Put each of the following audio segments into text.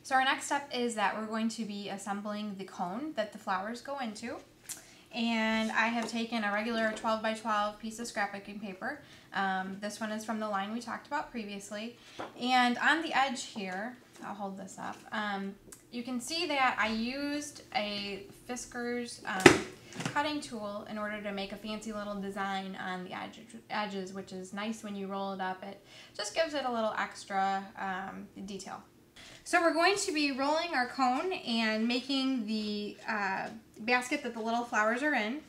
So our next step is that we're going to be assembling the cone that the flowers go into. And I have taken a regular 12 by 12 piece of scrapbooking paper. This one is from the line we talked about previously. And on the edge here, I'll hold this up, you can see that I used a Fisker's cutting tool in order to make a fancy little design on the edges, which is nice when you roll it up. It just gives it a little extra detail. So we're going to be rolling our cone and making the basket that the little flowers are in.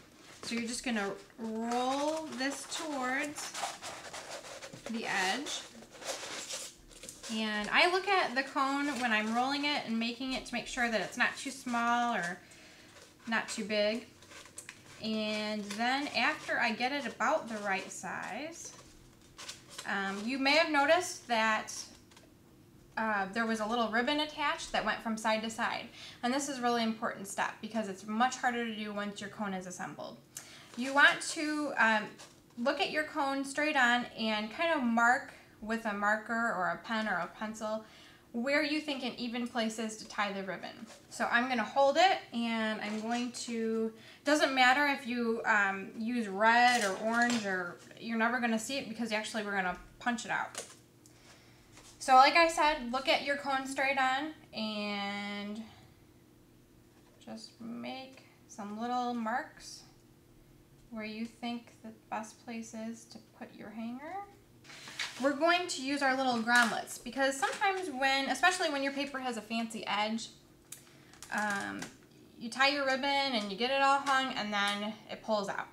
So you're just going to roll this towards the edge. And I look at the cone when I'm rolling it and making it to make sure that it's not too small or not too big. And then after I get it about the right size, you may have noticed that there was a little ribbon attached that went from side to side. And this is a really important step because it's much harder to do once your cone is assembled. You want to look at your cone straight on and kind of mark with a marker or a pen or a pencil where you think in even places to tie the ribbon. So I'm going to hold it and I'm going to, doesn't matter if you use red or orange, or you're never going to see it because actually we're going to punch it out. So like I said, look at your cone straight on and just make some little marks where you think the best place is to put your hanger. We're going to use our little grommets because sometimes especially when your paper has a fancy edge, you tie your ribbon and you get it all hung and then it pulls out.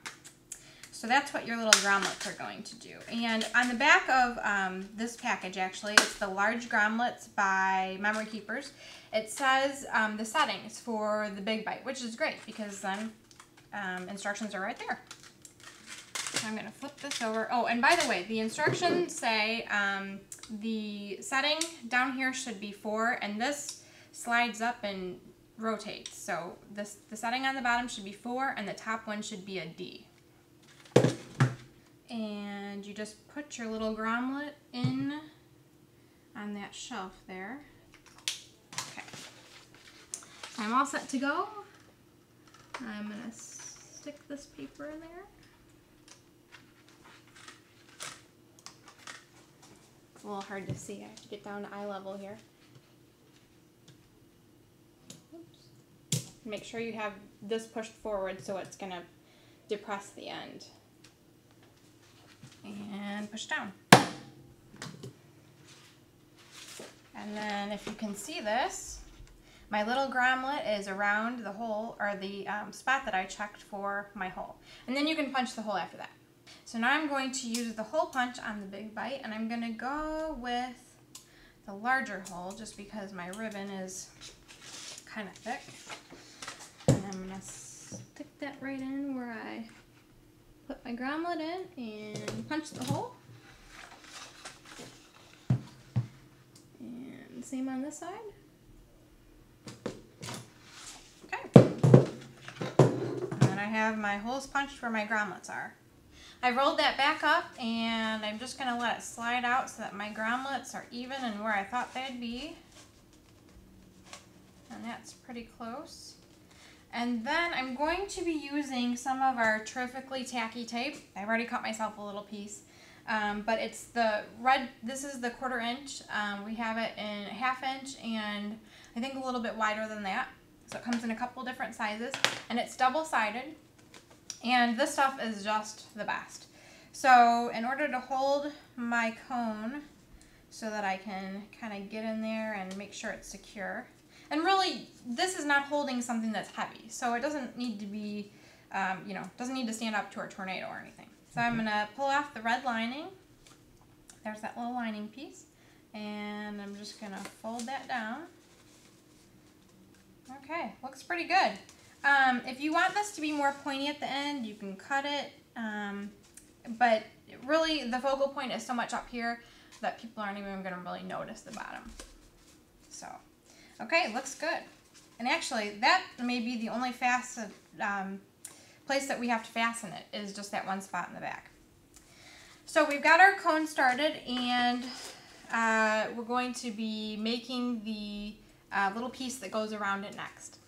So that's what your little grommets are going to do. And on the back of this package, actually, it's the large grommets by Memory Keepers. It says the settings for the big bite, which is great because then instructions are right there. So I'm going to flip this over. Oh, and by the way, the instructions say the setting down here should be 4, and this slides up and rotates. So the setting on the bottom should be 4, and the top one should be a D. And you just put your little grommet in on that shelf there. Okay. I'm all set to go. I'm going to stick this paper in there. It's a little hard to see. I have to get down to eye level here. Oops. Make sure you have this pushed forward so it's going to depress the end. And push down. And then if you can see this, my little grommet is around the hole, or the spot that I checked for my hole. And then you can punch the hole after that. So now I'm going to use the hole punch on the big bite, and I'm going to go with the larger hole just because my ribbon is kind of thick. And I'm going to stick that right in where I put my grommet in and punch the hole. And same on this side. Okay. And then I have my holes punched where my grommets are. I rolled that back up and I'm just going to let it slide out so that my grommets are even and where I thought they'd be. And that's pretty close. And then I'm going to be using some of our terrifically tacky tape. I've already cut myself a little piece, but it's the red, this is the 1/4 inch. We have it in 1/2 inch and I think a little bit wider than that. So it comes in a couple different sizes and it's double-sided. And this stuff is just the best. So in order to hold my cone so that I can kind of get in there and make sure it's secure. And really, this is not holding something that's heavy, so it doesn't need to be, doesn't need to stand up to a tornado or anything. So I'm going to pull off the red lining. There's that little lining piece. And I'm just going to fold that down. Okay, looks pretty good. If you want this to be more pointy at the end, you can cut it. But really, the focal point is so much up here that people aren't even going to really notice the bottom. So. Okay, looks good. And actually, that may be the only place that we have to fasten it, is just that one spot in the back. So we've got our cone started, and we're going to be making the little piece that goes around it next.